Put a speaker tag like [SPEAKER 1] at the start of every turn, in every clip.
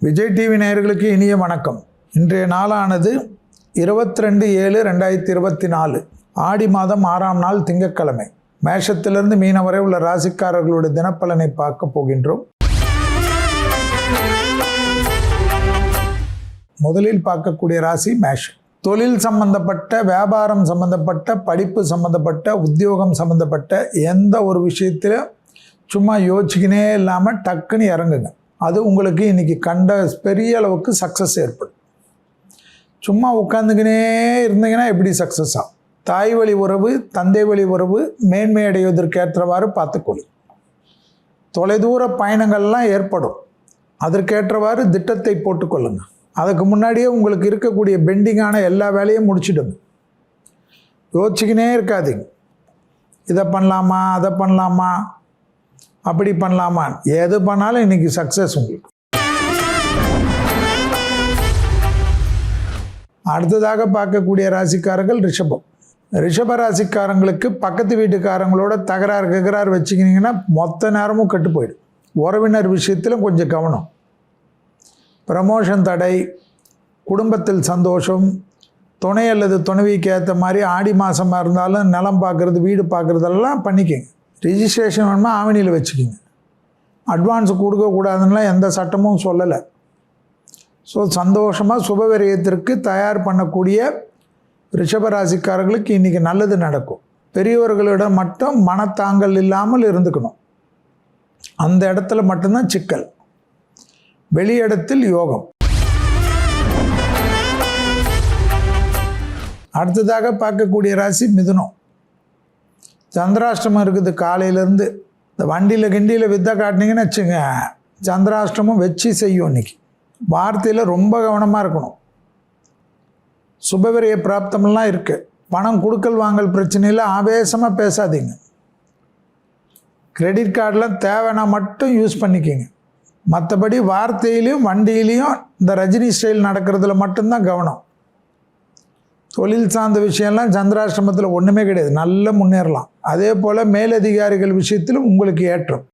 [SPEAKER 1] Vijay TV நேயர்களுக்கு இனிய வணக்கம். இன்றைய நாளானது 22/7/2024 ஆடி மாதம் 6ஆம் நாள் திங்கட்கிழமை. மேஷத்திலிருந்து மீனம் வரை உள்ள ராசிக்காரர்களுடைய தினப்பலனை பார்க்க போகின்றோம். முதலில் பார்க்கக்கூடிய ராசி மேஷம். தொழில் சம்பந்தப்பட்ட, வியாபாரம் சம்பந்தப்பட்ட, படிப்பு சம்பந்தப்பட்ட, உத்தியோகம் சம்பந்தப்பட்ட எந்த ஒரு விஷயத்தில் சும்மா யோசிச்சுக்கினே இல்லாமல் டக்குன்னு இறங்குங்க. அது உங்களுக்கு இன்றைக்கி கண்ட பெரிய அளவுக்கு சக்ஸஸ் ஏற்படும். சும்மா உட்காந்துக்கினே இருந்தீங்கன்னா எப்படி சக்ஸஸ் ஆகும்? தாய் வழி உறவு, தந்தை வழி உறவு மேன்மை அடைவதற்கேற்றவாறு பார்த்துக்கொள்ளும். தொலைதூர பயணங்கள்லாம் ஏற்படும். அதற்கேற்றவாறு திட்டத்தை போட்டுக்கொள்ளுங்க. அதுக்கு முன்னாடியே உங்களுக்கு இருக்கக்கூடிய பெண்டிங்கான எல்லா வேலையும் முடிச்சிடுங்க. யோசிச்சுக்கினே இருக்காதீங்க. இதை பண்ணலாமா, அதை பண்ணலாமா, அப்படி பண்ணலாமா, எது பண்ணாலும் இன்றைக்கி சக்ஸஸ் உங்களுக்கு. அடுத்ததாக பார்க்கக்கூடிய ராசிக்காரர்கள் ரிஷபம். ரிஷப ராசிக்காரங்களுக்கு பக்கத்து வீட்டுக்காரங்களோட தகராறு வச்சுக்கினீங்கன்னா மொத்த நேரமும் கெட்டு போயிடும். உறவினர் விஷயத்தில் கொஞ்சம் கவனம். ப்ரமோஷன் தடை, குடும்பத்தில் சந்தோஷம், துணை அல்லது துணைவிக்கு ஏற்ற மாதிரி ஆடி மாதமாக இருந்தாலும் நிலம் பார்க்குறது, வீடு பார்க்குறதெல்லாம் பண்ணிக்கோங்க. ரிஜிஸ்ட்ரேஷன் வேணுமா ஆவணியில் வச்சுக்கிங்க. அட்வான்ஸ் கொடுக்கக்கூடாதுன்னா எந்த சட்டமும் சொல்லலை. ஸோ சந்தோஷமாக சுபவிரயத்திற்கு தயார் பண்ணக்கூடிய ரிஷபராசிக்காரர்களுக்கு இன்றைக்கி நல்லது நடக்கும். பெரியவர்களிடம் மட்டும் மனத்தாங்கல் இல்லாமல் இருந்துக்கணும். அந்த இடத்துல மட்டும்தான் சிக்கல். வெளியிடத்தில் யோகம். அடுத்ததாக பார்க்கக்கூடிய ராசி மிதுனம். சந்திராஷ்டமம் இருக்குது. காலையிலேருந்து இந்த வண்டியில் கிண்டியில் வித்தை காட்டினீங்கன்னு வச்சுங்க, சந்திராஷ்டமம் வச்சு செய்யும். இன்றைக்கி வார்த்தையில் ரொம்ப கவனமாக இருக்கணும். சுபவிரய பிராப்தமெல்லாம் இருக்குது. பணம் கொடுக்கல் வாங்கல் பிரச்சனையில் ஆவேசமாக பேசாதீங்க. கிரெடிட் கார்டெலாம் தேவைன்னா மட்டும் யூஸ் பண்ணிக்கிங்க. மற்றபடி வார்த்தையிலையும் வண்டியிலையும் இந்த ரஜினி ஸ்டைல் நடக்கிறதுல மட்டும்தான் கவனம். தொழில் சார்ந்த விஷயம்லாம் சந்திராஷ்டமத்தில் ஒன்றுமே கிடையாது, நல்ல முன்னேறலாம். அதே போல் மேலதிகாரிகள் விஷயத்திலும் உங்களுக்கு ஏற்றம்.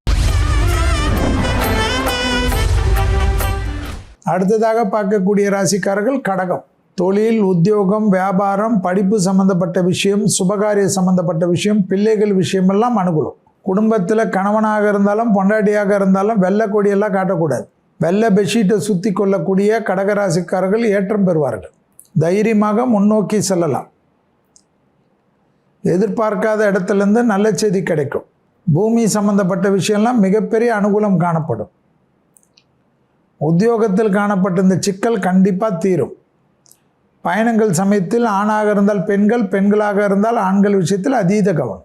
[SPEAKER 1] அடுத்ததாக பார்க்கக்கூடிய ராசிக்காரர்கள் கடகம். தொழில், உத்தியோகம், வியாபாரம், படிப்பு சம்பந்தப்பட்ட விஷயம், சுபகாரிய சம்பந்தப்பட்ட விஷயம், பிள்ளைகள் விஷயமெல்லாம் அனுகூலம். குடும்பத்தில் கணவனாக இருந்தாலும் பொண்டாட்டியாக இருந்தாலும் வெள்ளை கொடியெல்லாம் காட்டக்கூடாது. வெள்ளை பெட்ஷீட்டை சுற்றி கொள்ளக்கூடிய கடகராசிக்காரர்கள் ஏற்றம் பெறுவார்கள். தைரியமாக முன்னோக்கி செல்லலாம். எதிர்பார்க்காத இடத்துலேருந்து நல்ல செய்தி கிடைக்கும். பூமி சம்பந்தப்பட்ட விஷயம்லாம் மிகப்பெரிய அனுகூலம் காணப்படும். உத்தியோகத்தில் காணப்பட்ட இந்த சிக்கல் கண்டிப்பாக தீரும். பயணங்கள் சமயத்தில் ஆணாக இருந்தால் பெண்கள், பெண்களாக இருந்தால் ஆண்கள் விஷயத்தில் அதீத கவனம்.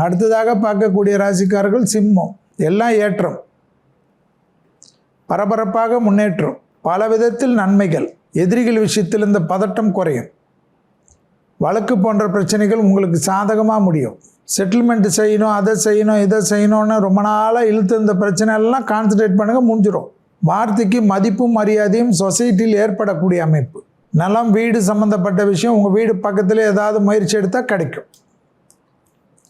[SPEAKER 1] அடுத்ததாக பார்க்கக்கூடிய ராசிக்காரர்கள் சிம்மம். எல்லாம் ஏற்றம், பரபரப்பாக முன்னேற்றம், பல விதத்தில் நன்மைகள். எதிரிகள் விஷயத்தில் இந்த பதட்டம் குறையும். வழக்கு போன்ற பிரச்சனைகள் உங்களுக்கு சாதகமாக முடியும். செட்டில்மெண்ட் செய்யணும், அதை செய்யணும், இதை செய்யணும்னு ரொம்ப நாளாக இழுத்து இந்த பிரச்சனைலாம் கான்சன்ட்ரேட் பண்ணுங்கள், முடிஞ்சிடும். வார்த்தைக்கு மதிப்பும் மரியாதையும் சொசைட்டியில் ஏற்படக்கூடிய அமைப்பு. நிலம், வீடு சம்மந்தப்பட்ட விஷயம், உங்கள் வீடு பக்கத்தில் ஏதாவது முயற்சி எடுத்தால் கிடைக்கும்.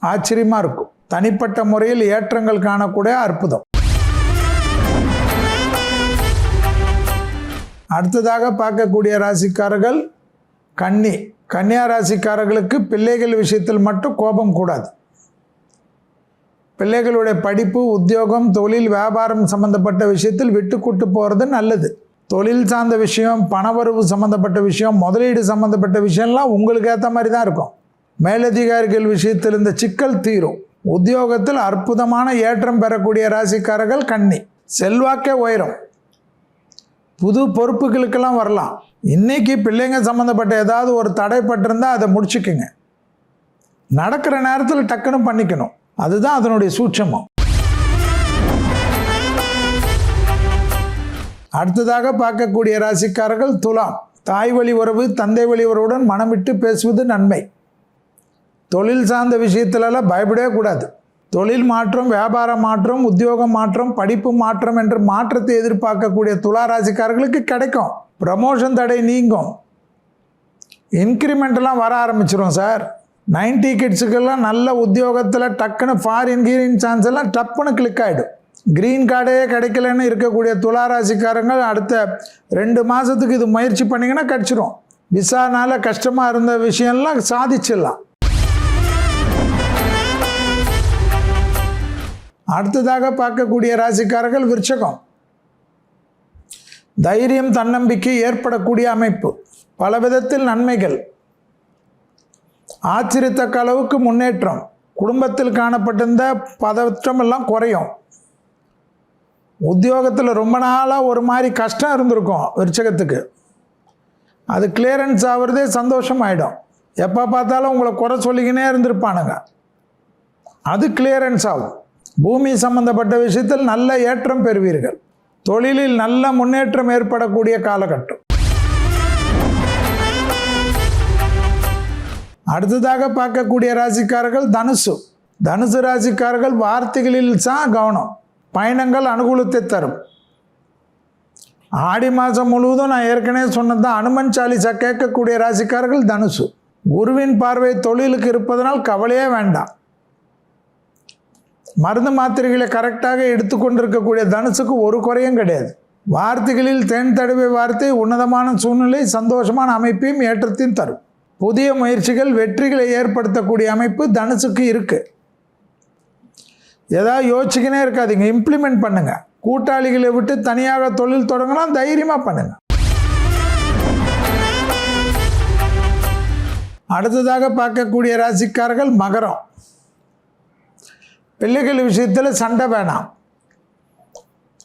[SPEAKER 1] ஆச்சரியமாக இருக்கும். தனிப்பட்ட முறையில் ஏற்றங்கள் காணக்கூடிய அற்புதம். அடுத்ததாக பார்க்கக்கூடிய ராசிக்காரர்கள் கன்னி. கன்னியா ராசிக்காரர்களுக்கு பிள்ளைகள் விஷயத்தில் மட்டும் கோபம் கூடாது. பிள்ளைகளுடைய படிப்பு, உத்தியோகம், தொழில், வியாபாரம் சம்பந்தப்பட்ட விஷயத்தில் விட்டு கூட்டு போகிறது நல்லது. தொழில் சார்ந்த விஷயம், பணவரவு சம்மந்தப்பட்ட விஷயம், முதலீடு சம்மந்தப்பட்ட விஷயம்லாம் உங்களுக்கு ஏற்ற மாதிரி தான் இருக்கும். மேலதிகாரிகள் விஷயத்தில் இந்த சிக்கல் தீரும். உத்தியோகத்தில் அற்புதமான ஏற்றம் பெறக்கூடிய ராசிக்காரர்கள் கன்னி. செல்வாக்கே உயரும். புது பொறுப்புகளுக்கெல்லாம் வரலாம். இன்றைக்கி பிள்ளைங்க சம்மந்தப்பட்ட ஏதாவது ஒரு தடைப்பட்டிருந்தால் அதை முடிச்சுக்குங்க. நடக்கிற நேரத்தில் டக்குன்னு பண்ணிக்கணும். அதுதான் அதனுடைய சூட்சமம். அடுத்ததாக பார்க்கக்கூடிய ராசிக்காரர்கள் துலாம். தாய் வழி உறவு, தந்தை வழி உறவுடன் மனம் விட்டு பேசுவது நன்மை. தொழில் சார்ந்த விஷயத்திலெல்லாம் பயப்படவே கூடாது. தொழில் மாற்றம், வியாபார மாற்றம், உத்தியோகம் மாற்றம், படிப்பு மாற்றம் என்ற மாற்றத்தை எதிர்பார்க்கக்கூடிய துலா ராசிக்காரர்களுக்கு கிடைக்கும். ப்ரமோஷன் தடை நீங்கும். இன்க்ரிமெண்ட்லாம் வர ஆரம்பிச்சிடும் சார். 90 கிட்ஸுக்கெல்லாம் நல்ல உத்தியோகத்தில் டக்குன்னு ஃபாரின் கீரின் சான்ஸ் எல்லாம் டப்புன்னு கிளிக் ஆகிடும். க்ரீன் கார்டே கிடைக்கலன்னு இருக்கக்கூடிய துளாராசிக்காரங்க அடுத்த 2 மாதத்துக்கு இது முயற்சி பண்ணிங்கன்னா கிடச்சிரும். விசானால கஷ்டமாக இருந்த விஷயம்லாம் சாதிச்சிடலாம். அடுத்ததாக பார்க்கக்கூடிய ராசிக்காரர்கள் விருச்சகம். தைரியம் தன்னம்பிக்கை ஏற்படக்கூடிய அமைப்பு, பல விதத்தில் நன்மைகள், ஆச்சரியத்தக்க அளவுக்கு முன்னேற்றம், குடும்பத்தில் காணப்பட்டிருந்த பதற்றம் எல்லாம் குறையும். உத்தியோகத்தில் ரொம்ப நாளாக ஒரு மாதிரி கஷ்டம் இருந்திருக்கும் விருச்சகத்துக்கு, அது கிளியரன்ஸ் ஆகிறதே சந்தோஷம் ஆகிடும். எப்போ பார்த்தாலும் உங்களை குறை சொல்லிக்கினே இருந்திருப்பானுங்க, அது கிளியரன்ஸ் ஆகும். பூமி சம்பந்தப்பட்ட விஷயத்தில் நல்ல ஏற்றம் பெறுவீர்கள். தொழிலில் நல்ல முன்னேற்றம் ஏற்படக்கூடிய காலகட்டம். அடுத்ததாக பார்க்கக்கூடிய ராசிக்காரர்கள் தனுசு. தனுசு ராசிக்காரர்கள் வார்த்தைகளில் தான் கவனம். பயணங்கள் அனுகூலத்தை தரும். ஆடி மாதம் முழுவதும் நான் ஏற்கனவே சொன்னது தான், அனுமன் சாலிசா கேட்கக்கூடிய ராசிக்காரர்கள் தனுசு. குருவின் பார்வை தொழிலுக்கு இருப்பதனால் கவலையே வேண்டாம். மருந்து மாத்திரைகளை கரெக்டாக எடுத்துக்கொண்டிருக்கக்கூடிய தனுசுக்கு ஒரு குறையும் கிடையாது. வார்த்தைகளில் தேன் தடவை வார்த்தை உன்னதமான சூழ்நிலை, சந்தோஷமான அமைப்பையும் ஏற்றத்தையும் தரும். புதிய முயற்சிகள் வெற்றிகளை ஏற்படுத்தக்கூடிய அமைப்பு தனுசுக்கு இருக்குது. ஏதாவது யோசிச்சுக்கினே இருக்காதீங்க, இம்ப்ளிமெண்ட் பண்ணுங்க. கூட்டாளிகளை விட்டு தனியாக தொழில் தொடங்கலாம், தைரியமாக பண்ணுங்க. அடுத்ததாக பார்க்கக்கூடிய ராசிக்காரர்கள் மகரம். பிள்ளைகள் விஷயத்தில் சண்டை வேணாம்.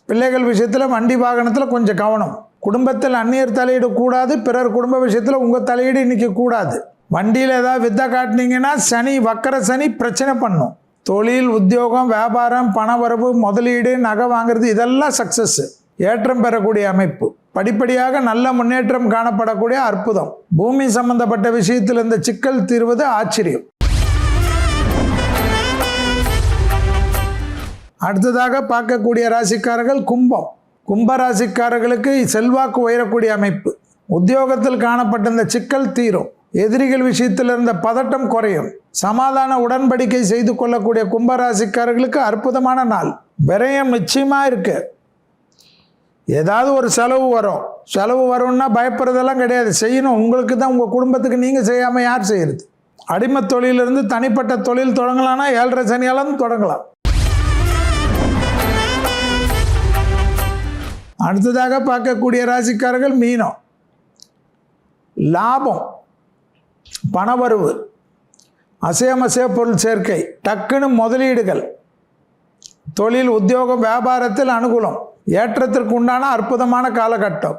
[SPEAKER 1] பிள்ளைகள் விஷயத்தில் வண்டி வாகனத்தில் கொஞ்சம் கவனம். குடும்பத்தில் அந்நியர் தலையீடு கூடாது. பிறர் குடும்ப விஷயத்தில் உங்கள் தலையீடு இன்றைக்கி கூடாது. வண்டியில் ஏதாவது வித்தை காட்டினீங்கன்னா சனி, வக்கர சனி பிரச்சனை பண்ணும். தொழில், உத்தியோகம், வியாபாரம், பணவரவு, முதலீடு, நகை வாங்கிறது இதெல்லாம் சக்ஸஸ், ஏற்றம் பெறக்கூடிய அமைப்பு. படிப்படியாக நல்ல முன்னேற்றம் காணப்படக்கூடிய அற்புதம். பூமி சம்பந்தப்பட்ட விஷயத்தில் இந்த சிக்கல் தீர்வது ஆச்சரியம். அடுத்ததாக பார்க்கக்கூடிய ராசிக்காரர்கள் கும்பம். கும்ப ராசிக்காரர்களுக்கு செல்வாக்கு உயரக்கூடிய அமைப்பு. உத்தியோகத்தில் காணப்பட்ட சிக்கல் தீரும். எதிரிகள் விஷயத்தில் இருந்த பதட்டம் குறையும். சமாதான உடன்படிக்கை செய்து கொள்ளக்கூடிய கும்பராசிக்காரர்களுக்கு அற்புதமான நாள். விரயம் நிச்சயமாக இருக்கு. ஏதாவது ஒரு செலவு வரும்னா பயப்படுறதெல்லாம் கிடையாது, செய்யணும். உங்களுக்கு தான், உங்கள் குடும்பத்துக்கு நீங்கள் செய்யாமல் யார் செய்கிறது? அடிமை தொழிலிருந்து தனிப்பட்ட தொழில் தொடங்கலாம்னா 7.5 சனியாலும் தொடங்கலாம். அடுத்ததாக பார்க்கக்கூடிய ராசிக்காரர்கள் மீனம். லாபம், பணவரவு, அசையமசைய பொருள் சேர்க்கை, டக்குன்னு முதலீடுகள், தொழில், உத்தியோகம், வியாபாரத்தில் அனுகூலம், ஏற்றத்திற்கு உண்டான அற்புதமான காலகட்டம்.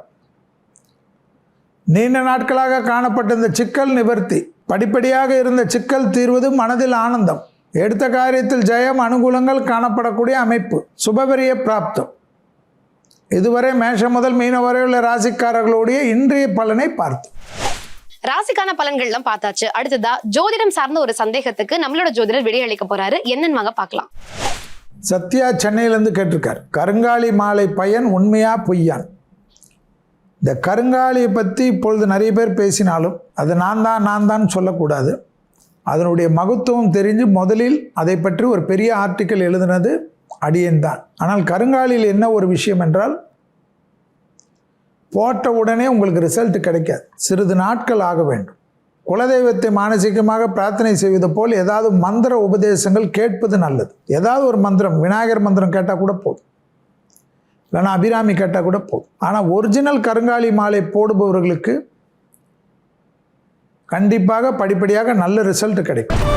[SPEAKER 1] நீண்ட நாட்களாக காணப்பட்ட இந்த சிக்கல் நிவர்த்தி. படிப்படியாக இருந்த சிக்கல் தீர்வது, மனதில் ஆனந்தம், எடுத்த காரியத்தில் ஜெயம், அனுகூலங்கள் காணப்படக்கூடிய அமைப்பு, சுபபரிய பிராப்தம். இதுவரை மேஷம் முதல் மீனம் வரை உள்ள ராசிக்காரர்களுடைய இன்றைய பலனை பார்த்து
[SPEAKER 2] ராசிக்கான பலன்கள்லாம் பார்த்தாச்சு. அடுத்ததா ஜோதிடம் சார்ந்த ஒரு சந்தேகத்துக்கு நம்மளோட ஜோதிடர் விடையளிக்க போறாரு. என்னன்னு வாங்க பார்க்கலாம்.
[SPEAKER 1] சத்யா சென்னையிலேருந்து கேட்டிருக்கார். கருங்காலி மாலை பயன் உண்மையா பொய்யான்? இந்த கருங்காலியை பற்றி இப்பொழுது நிறைய பேர் பேசினாலும் அது நான் தான் சொல்லக்கூடாது. அதனுடைய மகத்துவம் தெரிஞ்சு முதலில் அதை பற்றி ஒரு பெரிய ஆர்டிக்கல் எழுதினது அடியேன் தான். ஆனால் கருங்காலியில் என்ன ஒரு விஷயம் என்றால், போட்ட உடனே உங்களுக்கு ரிசல்ட் கிடைக்காது, சிறிது நாட்கள் ஆக வேண்டும். குலதெய்வத்தை மானசீகமாக பிரார்த்தனை செய்வது போல் ஏதாவது மந்திர உபதேசங்கள் கேட்பது நல்லது. ஏதாவது ஒரு மந்திரம், விநாயகர் மந்திரம் கேட்டால் கூட போதும், இல்லைன்னா அபிராமி கேட்டால் கூட போதும். ஆனால் ஒரிஜினல் கருங்காலி மாலை போடுபவர்களுக்கு கண்டிப்பாக படிப்படியாக நல்ல ரிசல்ட் கிடைக்கும்.